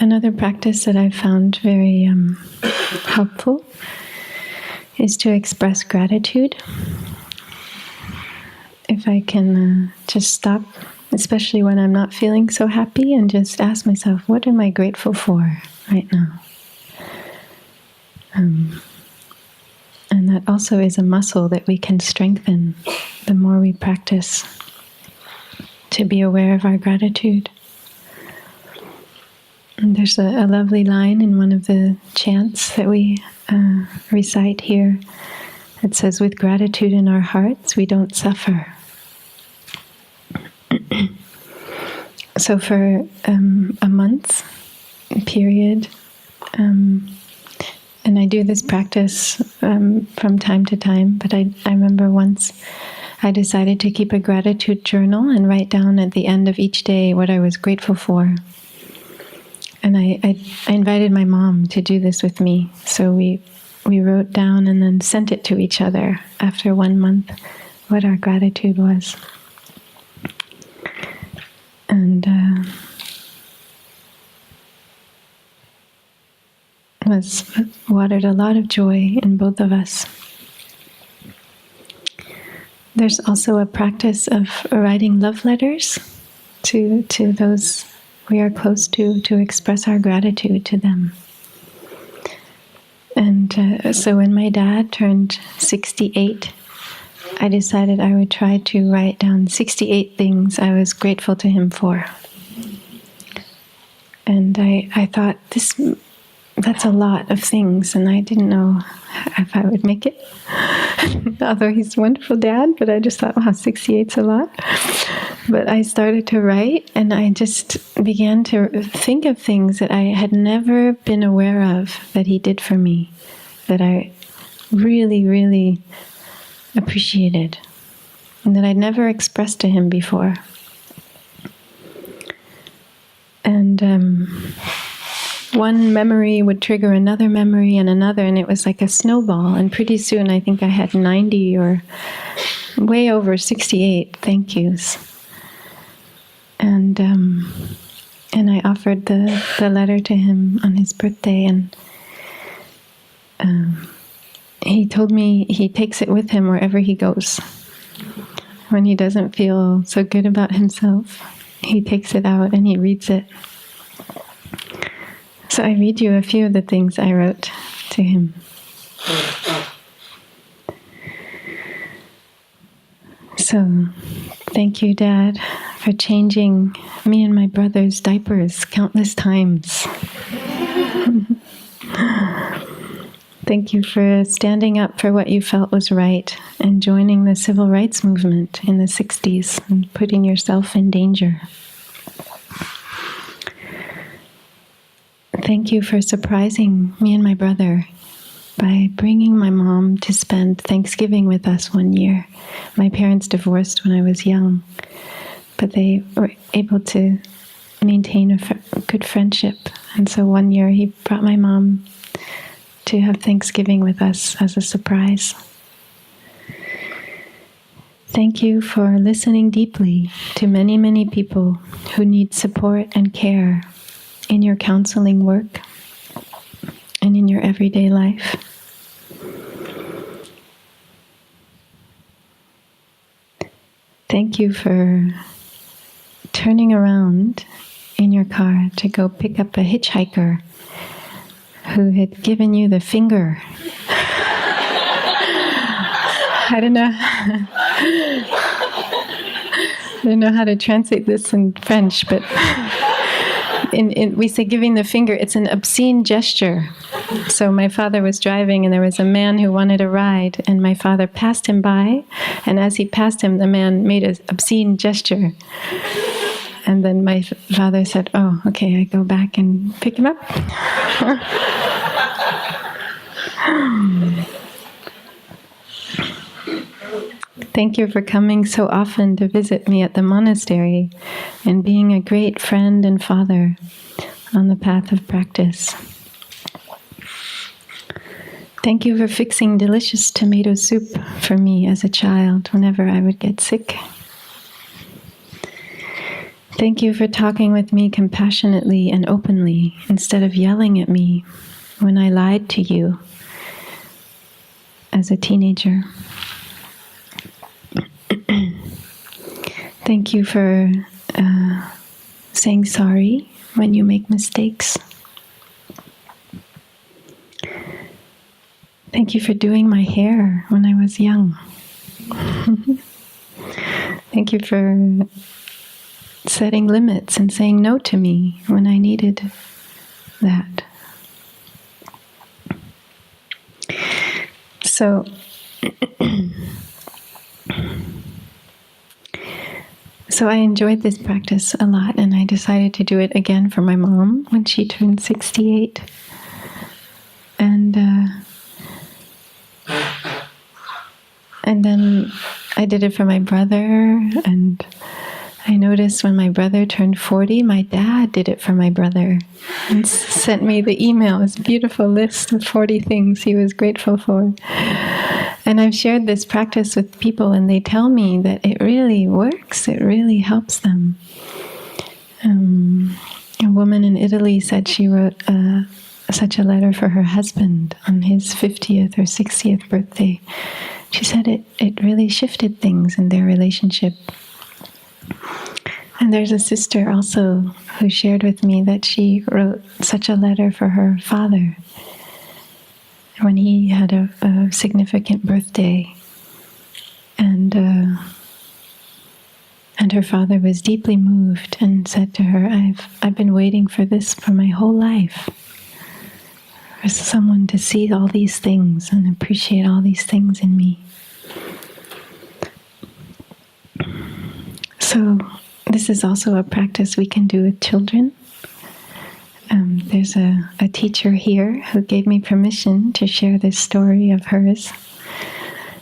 Another practice that I've found very helpful is to express gratitude. If I can just stop, especially when I'm not feeling so happy, and just ask myself, what am I grateful for right now? And that also is a muscle that we can strengthen the more we practice to be aware of our gratitude. And there's a lovely line in one of the chants that we recite here. It says, with gratitude in our hearts, we don't suffer. So for a month period, and I do this practice from time to time, but I remember once I decided to keep a gratitude journal and write down at the end of each day what I was grateful for. And I invited my mom to do this with me. So we wrote down and then sent it to each other after 1 month what our gratitude was. And was watered a lot of joy in both of us. There's also a practice of writing love letters to those we are close to express our gratitude to them. And so when my dad turned 68, I decided I would try to write down 68 things I was grateful to him for. And I thought, that's a lot of things, and I didn't know if I would make it. Although he's a wonderful dad, but I just thought, wow, 68's a lot. But I started to write, and I just began to think of things that I had never been aware of that he did for me, that I really, really appreciated, and that I'd never expressed to him before. And one memory would trigger another memory and another, and it was like a snowball. And pretty soon I think I had 90 or way over 68 thank yous. And I offered the letter to him on his birthday, and he told me he takes it with him wherever he goes. When he doesn't feel so good about himself, he takes it out and he reads it. So I read you a few of the things I wrote to him. So, thank you, Dad, for changing me and my brother's diapers countless times. Thank you for standing up for what you felt was right and joining the civil rights movement in the 60s and putting yourself in danger. Thank you for surprising me and my brother by bringing my mom to spend Thanksgiving with us one year. My parents divorced when I was young, but they were able to maintain a good friendship. And so one year he brought my mom to have Thanksgiving with us as a surprise. Thank you for listening deeply to many, many people who need support and care in your counseling work and in your everyday life. Thank you for turning around in your car to go pick up a hitchhiker who had given you the finger. I don't know how to translate this in French, but we say giving the finger, it's an obscene gesture. So my father was driving and there was a man who wanted a ride, and my father passed him by, and as he passed him, the man made an obscene gesture. And then my father said, oh, okay, I go back and pick him up. Thank you for coming so often to visit me at the monastery and being a great friend and father on the path of practice. Thank you for fixing delicious tomato soup for me as a child whenever I would get sick. Thank you for talking with me compassionately and openly instead of yelling at me when I lied to you as a teenager. Thank you for saying sorry when you make mistakes. Thank you for doing my hair when I was young. Thank you for setting limits and saying no to me when I needed that. So, I enjoyed this practice a lot, and I decided to do it again for my mom when she turned 68. And then I did it for my brother, and I noticed when my brother turned 40, my dad did it for my brother and sent me the email, this beautiful list of 40 things he was grateful for. And I've shared this practice with people, and they tell me that it really works, it really helps them. A woman in Italy said she wrote such a letter for her husband on his 50th or 60th birthday. She said it really shifted things in their relationship. And there's a sister also who shared with me that she wrote such a letter for her father when he had a significant birthday. And her father was deeply moved and said to her, I've been waiting for this for my whole life. For someone to see all these things and appreciate all these things in me. So this is also a practice we can do with children. There's a teacher here who gave me permission to share this story of hers.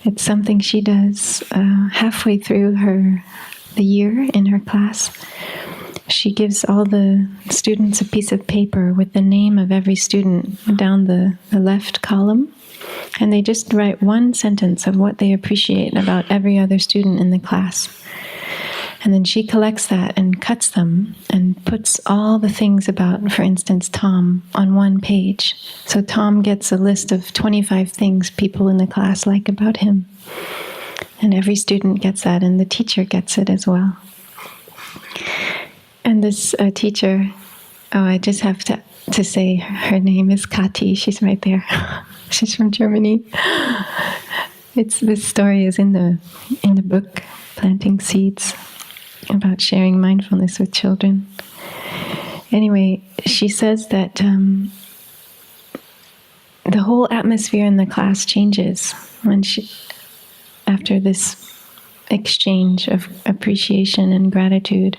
It's something she does halfway through the year in her class. She gives all the students a piece of paper with the name of every student down the left column, and they just write one sentence of what they appreciate about every other student in the class. And then she collects that and cuts them and puts all the things about, for instance, Tom on one page. So Tom gets a list of 25 things people in the class like about him. And every student gets that, and the teacher gets it as well. And this teacher, I just have to say her name is Kati. She's right there. She's from Germany. This story is in the book, Planting Seeds, about sharing mindfulness with children. Anyway, she says that the whole atmosphere in the class changes after this exchange of appreciation and gratitude,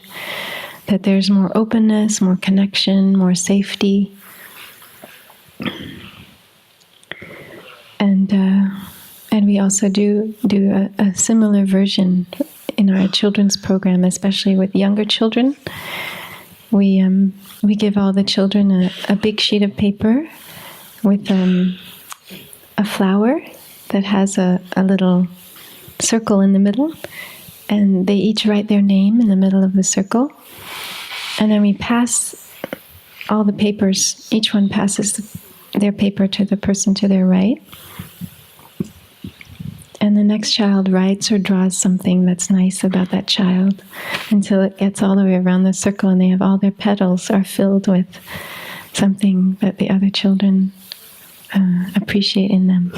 that there's more openness, more connection, more safety. And we also do a similar version in our children's program, especially with younger children. We give all the children a big sheet of paper with a flower that has a little circle in the middle, and they each write their name in the middle of the circle. And then we pass all the papers, each one passes their paper to the person to their right. And the next child writes or draws something that's nice about that child until it gets all the way around the circle, and they have all their petals are filled with something that the other children appreciate in them.